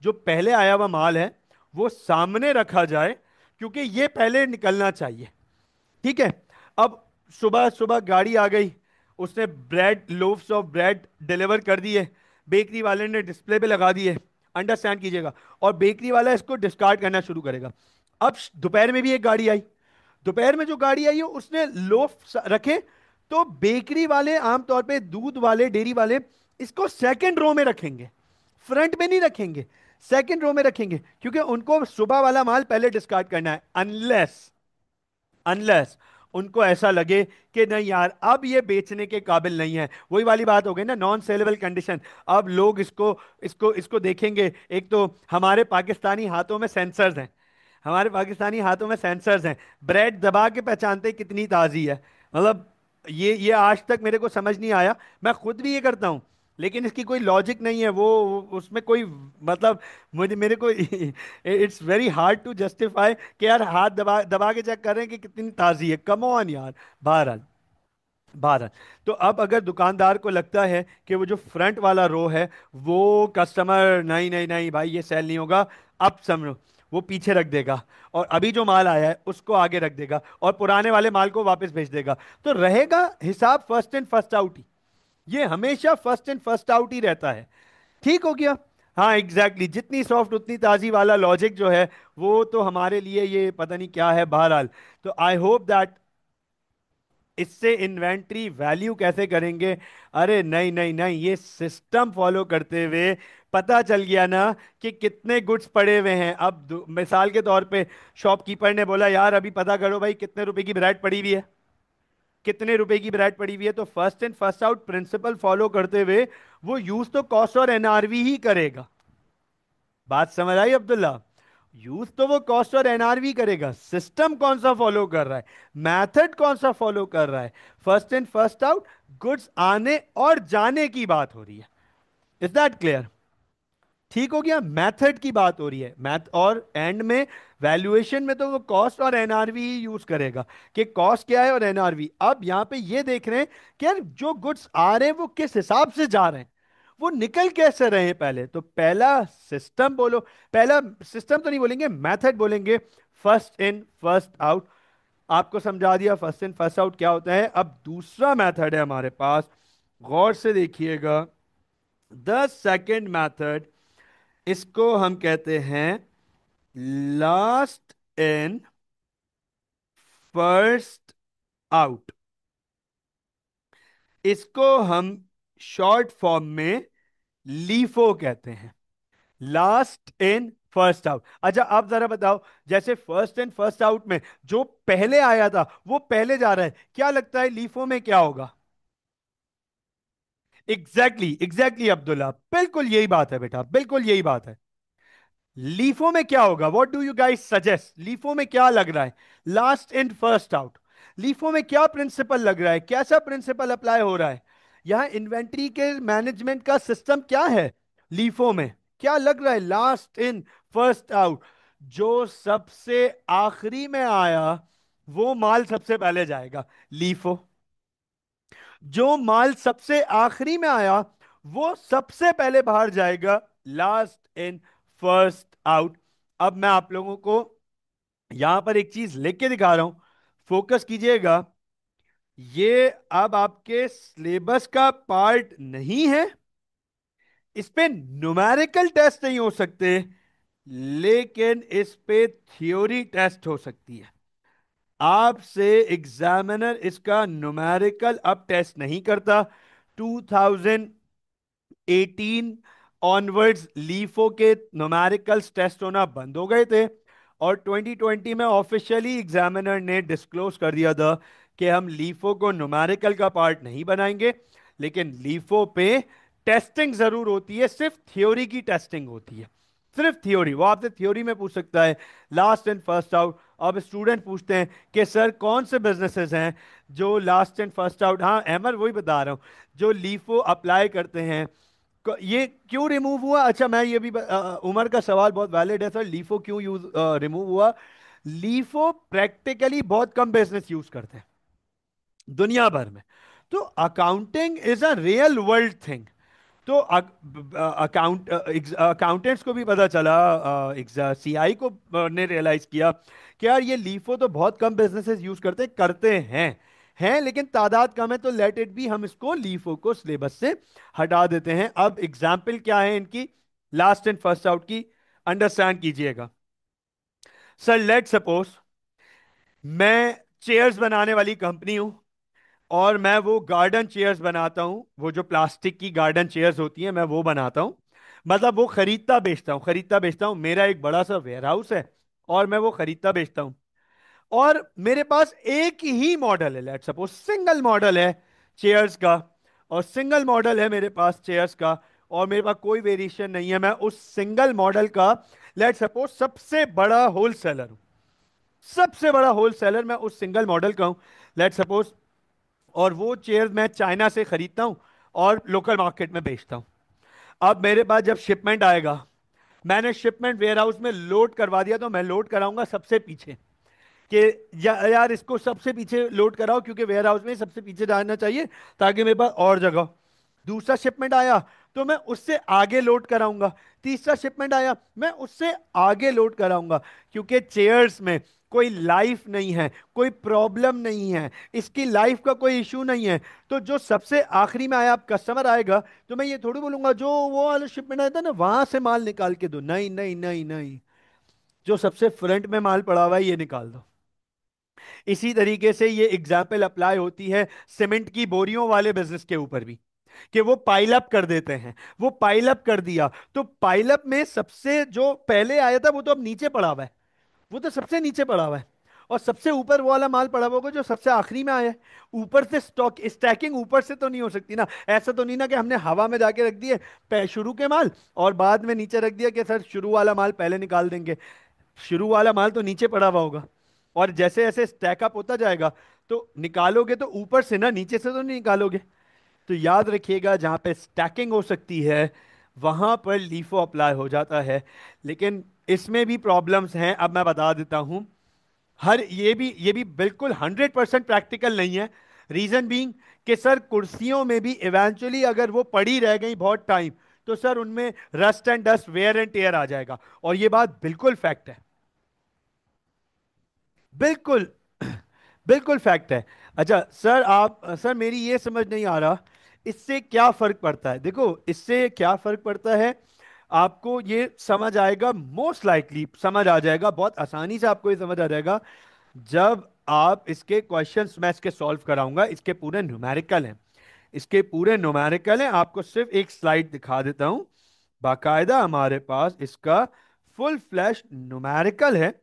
जो पहले आया हुआ माल है वो सामने रखा जाए, क्योंकि ये पहले निकलना चाहिए। ठीक है। अब सुबह सुबह गाड़ी आ गई, उसने ब्रेड, लोफ्स ऑफ ब्रेड डिलीवर कर दिए, बेकरी वाले ने डिस्प्ले पे लगा दिए, अंडरस्टैंड कीजिएगा, और बेकरी वाला इसको डिस्कार्ड करना शुरू करेगा। अब दोपहर में भी एक गाड़ी आई, दोपहर में जो गाड़ी आई है उसने लोफ रखे, तो बेकरी वाले आमतौर पे, दूध वाले, डेयरी वाले इसको सेकंड रो में रखेंगे, फ्रंट में नहीं रखेंगे, सेकंड रो में रखेंगे, क्योंकि उनको सुबह वाला माल पहले डिस्कार्ड करना है, अनलेस अनलेस उनको ऐसा लगे कि नहीं यार अब ये बेचने के काबिल नहीं है। वही वाली बात हो गई ना, नॉन सेलेबल कंडीशन। अब लोग इसको इसको इसको देखेंगे। एक तो हमारे पाकिस्तानी हाथों में सेंसर्स हैं, हमारे पाकिस्तानी हाथों में सेंसर्स हैं। ब्रेड दबा के पहचानते हैं कितनी ताजी है। मतलब ये आज तक मेरे को समझ नहीं आया। मैं खुद भी ये करता हूँ, लेकिन इसकी कोई लॉजिक नहीं है, उसमें कोई मतलब मुझे मेरे को it's very hard to justify कि यार हाथ दबा दबा के चेक कर रहे हैं कि कितनी ताजी है, कम ऑन यार। बहरहाल, बहरहाल, तो अब अगर दुकानदार को लगता है कि वो जो फ्रंट वाला रो है वो कस्टमर नहीं नहीं नहीं भाई ये सेल नहीं होगा, अब समझो वो पीछे रख देगा और अभी जो माल आया है उसको आगे रख देगा और पुराने वाले माल को वापस भेज देगा, तो रहेगा हिसाब फर्स्ट इन फर्स्ट आउट ही। ये हमेशा फर्स्ट इन फर्स्ट आउट ही रहता है। ठीक हो गया। हाँ एग्जैक्टली exactly, जितनी सॉफ्ट उतनी ताजी वाला लॉजिक जो है वो तो हमारे लिए ये पता नहीं क्या है। बहरहाल, तो आई होप दैट इससे इन्वेंट्री वैल्यू कैसे करेंगे। अरे नहीं नहीं नहीं, ये सिस्टम फॉलो करते हुए पता चल गया ना कि कितने गुड्स पड़े हुए हैं। अब मिसाल के तौर पे शॉपकीपर ने बोला यार अभी पता करो भाई कितने रुपए की ब्रेड पड़ी हुई है, कितने रुपए की ब्रेड पड़ी हुई है। तो first in first out principle follow करते हुए वो यूज तो कॉस्ट और एनआरवी ही करेगा। बात समझ आई अब्दुल्ला? यूज तो वो कॉस्ट और एनआरवी करेगा, सिस्टम कौन सा फॉलो कर रहा है, मेथड कौन सा फॉलो कर रहा है। First in first out, goods आने और जाने की बात हो रही है। Is that clear? ठीक हो गया। मेथड की बात हो रही है, मैथ और एंड में वैल्यूएशन में तो वो कॉस्ट और एनआरवी ही यूज करेगा कि कॉस्ट क्या है और एनआरवी। अब यहां पे ये देख रहे हैं कि यार जो गुड्स आ रहे हैं वो किस हिसाब से जा रहे हैं, वो निकल कैसे रहे हैं। पहले तो पहला सिस्टम बोलो, पहला सिस्टम तो नहीं बोलेंगे, मेथड बोलेंगे। फर्स्ट इन फर्स्ट आउट, आपको समझा दिया फर्स्ट इन फर्स्ट आउट क्या होता है। अब दूसरा मेथड है हमारे पास, गौर से देखिएगा, द सेकंड मेथड, इसको हम कहते हैं लास्ट इन फर्स्ट आउट। इसको हम शॉर्ट फॉर्म में लीफो कहते हैं, लास्ट इन फर्स्ट आउट। अच्छा आप जरा बताओ, जैसे फर्स्ट इन फर्स्ट आउट में जो पहले आया था वो पहले जा रहा है, क्या लगता है लीफो में क्या होगा? एग्जैक्टली एग्जैक्टली अब्दुल्ला, बिल्कुल यही बात है बेटा, बिल्कुल यही बात है। लीफो में क्या होगा? What do you guys suggest? LIFO में क्या लग रहा है? Last in first out. LIFO में क्या प्रिंसिपल लग रहा है, कैसा प्रिंसिपल अप्लाई हो रहा है? यहां इन्वेंट्री के मैनेजमेंट का सिस्टम क्या है? लीफो में क्या लग रहा है? Last in first out. जो सबसे आखिरी में आया वो माल सबसे पहले जाएगा, लीफो। जो माल सबसे आखिरी में आया वो सबसे पहले बाहर जाएगा, लास्ट इन फर्स्ट आउट। अब मैं आप लोगों को यहां पर एक चीज लिख के दिखा रहा हूं, फोकस कीजिएगा। ये अब आपके सिलेबस का पार्ट नहीं है, इस पे न्यूमेरिकल टेस्ट नहीं हो सकते, लेकिन इस पे थ्योरी टेस्ट हो सकती है। आपसे एग्जामिनर इसका न्यूमेरिकल अब टेस्ट नहीं करता। 2018 ऑनवर्ड्स लीफो के न्यूमेरिकल्स टेस्ट होना बंद हो गए थे और 2020 में ऑफिशियली एग्जामिनर ने डिस्क्लोज कर दिया था कि हम लीफो को न्यूमेरिकल का पार्ट नहीं बनाएंगे, लेकिन लीफो पे टेस्टिंग जरूर होती है, सिर्फ थ्योरी की टेस्टिंग होती है, सिर्फ थ्योरी। वो आपसे थ्योरी में पूछ सकता है, लास्ट एंड फर्स्ट आउट। अब स्टूडेंट पूछते हैं कि सर कौन से बिजनेसेस हैं जो लास्ट एंड फर्स्ट आउट, हाँ अहमद वही बता रहा हूँ, जो लीफो अप्लाई करते हैं। ये क्यों रिमूव हुआ? अच्छा मैं ये भी उमर का सवाल बहुत वैलिड है सर, लीफो क्यों यूज रिमूव हुआ? लीफो प्रैक्टिकली बहुत कम बिजनेस यूज करते हैं दुनिया भर में। तो accounting is a real world thing. तो अकाउंटेंट्स को भी पता चला, सीआई को ने रियलाइज किया कि यार ये लीफो तो बहुत कम बिजनेसेस यूज करते हैं, लेकिन तादाद कम है, तो लेट इट बी, हम इसको लीफो को सिलेबस से हटा देते हैं। अब एग्जाम्पल क्या है इनकी लास्ट एंड फर्स्ट आउट की, अंडरस्टैंड कीजिएगा। सर लेट सपोज मैं चेयर्स बनाने वाली कंपनी हूं और मैं वो गार्डन चेयर्स बनाता हूं, वो जो प्लास्टिक की गार्डन चेयर्स होती हैं मैं वो बनाता हूं। मतलब वो खरीदता बेचता हूं, मेरा एक बड़ा सा वेयर हाउस है और मैं वो खरीदता बेचता हूं। और मेरे पास एक ही मॉडल है, लेट सपोज सिंगल मॉडल है चेयर्स का, और सिंगल मॉडल है मेरे पास चेयर्स का, और मेरे पास कोई वेरिएशन नहीं है। मैं उस सिंगल मॉडल का लेट सपोज सबसे बड़ा होलसेलर हूं, सबसे बड़ा होलसेलर मैं उस सिंगल मॉडल का हूं, लेट सपोज। और वो चेयर मैं चाइना से खरीदता हूं और लोकल मार्केट में बेचता हूं। अब मेरे पास जब शिपमेंट आएगा, मैंने शिपमेंट वेयर हाउस में लोड करवा दिया, तो मैं लोड कराऊंगा सबसे पीछे, कि यार इसको सबसे पीछे लोड कराओ क्योंकि वेयर हाउस में सबसे पीछे जाना चाहिए ताकि मेरे पास और जगह हो। दूसरा शिपमेंट आया तो मैं उससे आगे लोड कराऊंगा। तीसरा शिपमेंट आया, मैं उससे आगे लोड कराऊंगा, क्योंकि चेयर्स में कोई लाइफ नहीं है, कोई प्रॉब्लम नहीं है, इसकी लाइफ का कोई इशू नहीं है। तो जो सबसे आखिरी में आया, अब कस्टमर आएगा तो मैं ये थोड़ी बोलूंगा जो वो वाला शिपमेंट आया था ना वहां से माल निकाल के दो, नहीं नहीं नहीं नहीं, जो सबसे फ्रंट में माल पड़ा हुआ है ये निकाल दो। इसी तरीके से ये एग्जाम्पल अप्लाई होती है सीमेंट की बोरियों वाले बिजनेस के ऊपर भी, कि वो पाइल अप कर देते हैं। वो पाइल अप कर दिया तो पाइल अप में सबसे जो पहले आया था वो तो अब नीचे पड़ा हुआ है, वो तो सबसे नीचे पड़ा हुआ है, और सबसे ऊपर वो वाला माल पड़ा हुआ होगा जो सबसे आखिरी में आया है। ऊपर से स्टॉक स्टैकिंग ऊपर से तो नहीं हो सकती ना, ऐसा तो नहीं ना कि हमने हवा में जाके रख दिए शुरू के माल और बाद में नीचे रख दिया कि सर शुरू वाला माल पहले निकाल देंगे। शुरू वाला माल तो नीचे पड़ा हुआ होगा, और जैसे जैसे स्टैकअप होता जाएगा तो निकालोगे तो ऊपर से ना, नीचे से तो नहीं निकालोगे। तो याद रखिएगा जहां पे स्टैकिंग हो सकती है वहां पर लीफो अप्लाई हो जाता है। लेकिन इसमें भी प्रॉब्लम्स हैं, अब मैं बता देता हूं। हर ये भी बिल्कुल 100% प्रैक्टिकल नहीं है। रीजन बीइंग कि सर कुर्सियों में भी इवेंचुअली अगर वो पड़ी रह गई बहुत टाइम तो सर उनमें rust and dust wear and tear आ जाएगा, और ये बात बिल्कुल फैक्ट है। बिल्कुल बिल्कुल फैक्ट है। अच्छा सर, आप सर मेरी ये समझ नहीं आ रहा इससे क्या फर्क पड़ता है। देखो इससे क्या फर्क पड़ता है आपको ये समझ आएगा, मोस्ट लाइकली समझ आ जाएगा, बहुत आसानी से आपको ये समझ आ जाएगा जब आप इसके क्वेश्चंस मैं इसके सॉल्व कराऊंगा। इसके पूरे न्यूमेरिकल हैं, इसके पूरे न्यूमेरिकल हैं। आपको सिर्फ एक स्लाइड दिखा देता हूं, बाकायदा हमारे पास इसका फुल फ्लैश न्यूमेरिकल है।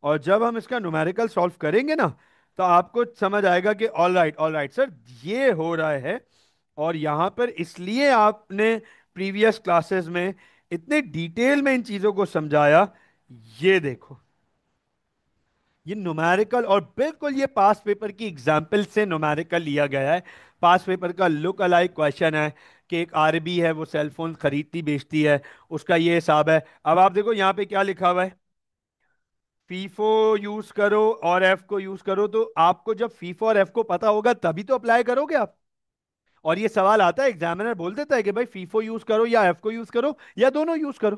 और जब हम इसका न्यूमेरिकल सॉल्व करेंगे ना तो आपको समझ आएगा कि ऑल राइट सर ये हो रहा है। और यहां पर इसलिए आपने प्रीवियस क्लासेस में इतने डिटेल में इन चीजों को समझाया। ये देखो ये न्यूमेरिकल, और बिल्कुल ये पास पेपर की एग्जाम्पल से न्यूमेरिकल लिया गया है। पास पेपर का लुक अलाइक क्वेश्चन है कि एक आरबी है वो सेल फोन खरीदती बेचती है, उसका ये हिसाब है। अब आप देखो यहाँ पे क्या लिखा हुआ है, फीफो यूज करो और एफ को यूज करो। तो आपको जब फीफो और एफ को पता होगा तभी तो अप्लाई करोगे आप। और ये सवाल आता है, एग्जामिनर बोल देता है कि भाई फीफो यूज करो या एफ को यूज करो या दोनों यूज करो।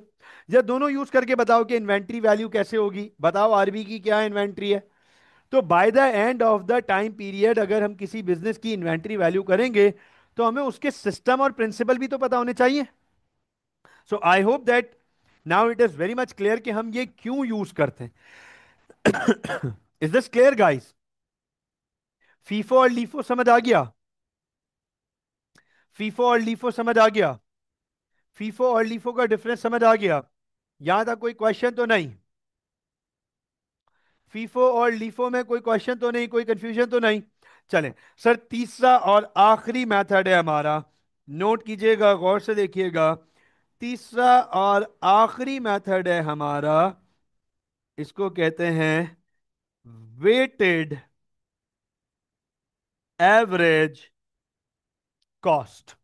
या दोनों यूज करके बताओ कि इन्वेंट्री वैल्यू कैसे होगी, बताओ आरबी की क्या इन्वेंट्री है। तो bye the end of the time period अगर हम किसी बिजनेस की इन्वेंट्री वैल्यू करेंगे तो हमें उसके सिस्टम और प्रिंसिपल भी तो पता होने चाहिए। So I hope that now it is very much clear कि हम ये क्यों यूज करते हैं। Is this clear guys? FIFO और लीफो समझ आ गया? फीफो और लीफो समझ आ गया? फीफो और लीफो का डिफरेंस समझ आ गया? यहां तक कोई क्वेश्चन तो नहीं? फीफो और लीफो में कोई क्वेश्चन तो नहीं, कोई कंफ्यूजन तो नहीं? चलें सर, तीसरा और आखिरी मेथड है हमारा, नोट कीजिएगा गौर से देखिएगा। तीसरा और आखिरी मेथड है हमारा, इसको कहते हैं वेटेड एवरेज कॉस्ट,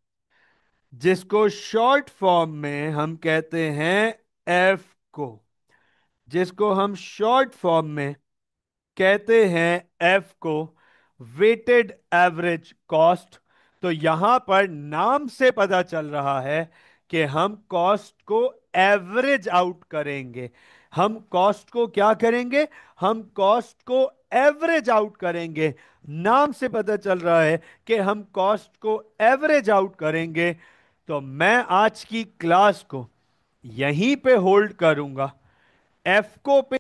जिसको शॉर्ट फॉर्म में हम कहते हैं एफ को, जिसको हम शॉर्ट फॉर्म में कहते हैं एफ को, वेटेड एवरेज कॉस्ट। तो यहां पर नाम से पता चल रहा है कि हम कॉस्ट को एवरेज आउट करेंगे। हम कॉस्ट को क्या करेंगे? हम कॉस्ट को एवरेज आउट करेंगे। नाम से पता चल रहा है कि हम कॉस्ट को एवरेज आउट करेंगे। तो मैं आज की क्लास को यहीं पे होल्ड करूंगा। एफ को पे